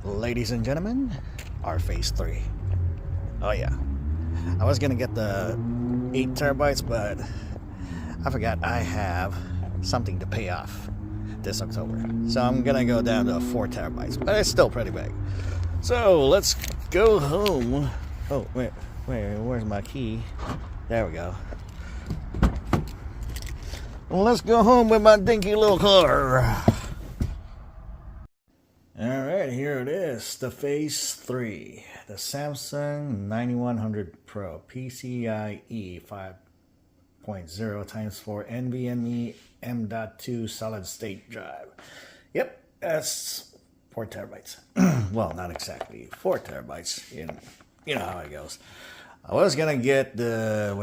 Ladies and gentlemen, our phase 3. Oh yeah, I was gonna get the 8 terabytes, but I forgot I have something to pay off this October. So I'm gonna go down to 4 terabytes, but it's still pretty big. So let's go home. Oh, wait, where's my key? There we go. Well, let's go home with my dinky little car. Alright, here it is, the Phase 3, the Samsung 9100 Pro PCIe 5.0 x 4 NVMe M.2 solid state drive. Yep, that's 4 terabytes. Well, not exactly 4 terabytes, you know how it goes. I was gonna get the,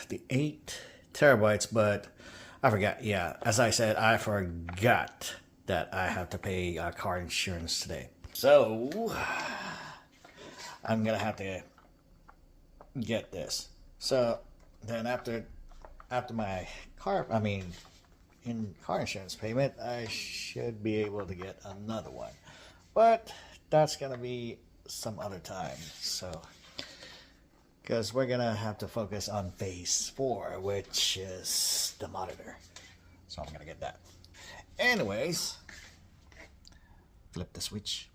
the 8 terabytes, but I forgot. Yeah, as I said, I forgot that I have to pay car insurance today. So I'm gonna have to get this. So then after my car insurance payment, I should be able to get another one. But that's gonna be some other time. So because we're gonna have to focus on phase 4, which is the monitor. So I'm gonna get that. Anyways, flip the switch.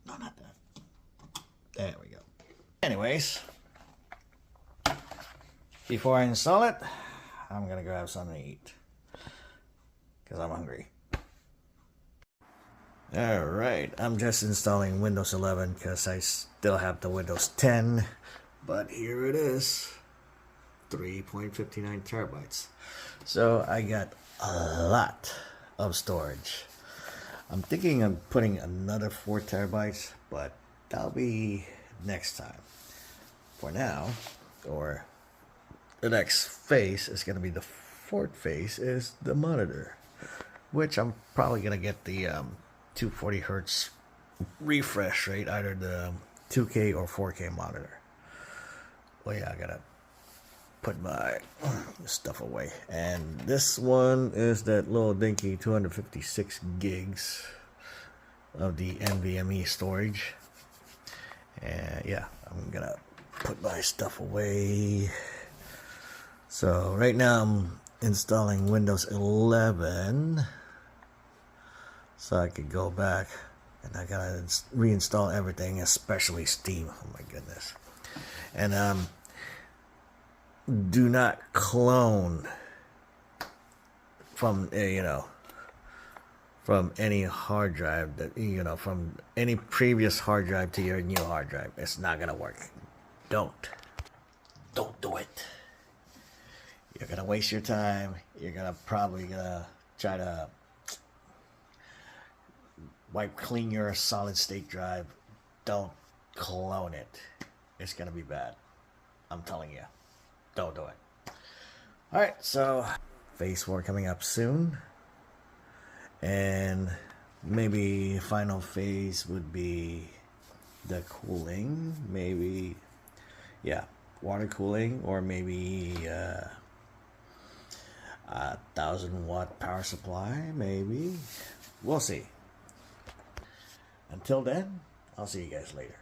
No, not that. There we go. Anyways, before I install it, I'm gonna grab something to eat because I'm hungry. Alright, I'm just installing Windows 11 because I still have the Windows 10, but here it is, 3.59 terabytes. So I got a lot of storage. I'm thinking of putting another 4 terabytes, but that'll be next time. For now, or the next phase is going to be the 4th phase, is the monitor, which I'm probably going to get the 240 hertz refresh rate, either the 2K or 4K monitor. Well, yeah, I gotta put my stuff away. And this one is that little dinky 256 gigs of the NVMe storage. And yeah, I'm gonna put my stuff away. So right now I'm installing Windows 11, so I could go back, and I gotta reinstall everything, especially Steam. Oh my goodness. And do not clone from from any hard drive that from any previous hard drive to your new hard drive. It's not gonna work. Don't do it. You're gonna waste your time. You're gonna probably try to wipe clean your solid state drive. Don't clone it. It's gonna be bad. I'm telling you. Don't do it. Alright, so phase 4 coming up soon. And maybe final phase would be the cooling. Maybe, yeah, water cooling, or maybe 1,000-watt power supply, maybe. We'll see. Until then, I'll see you guys later.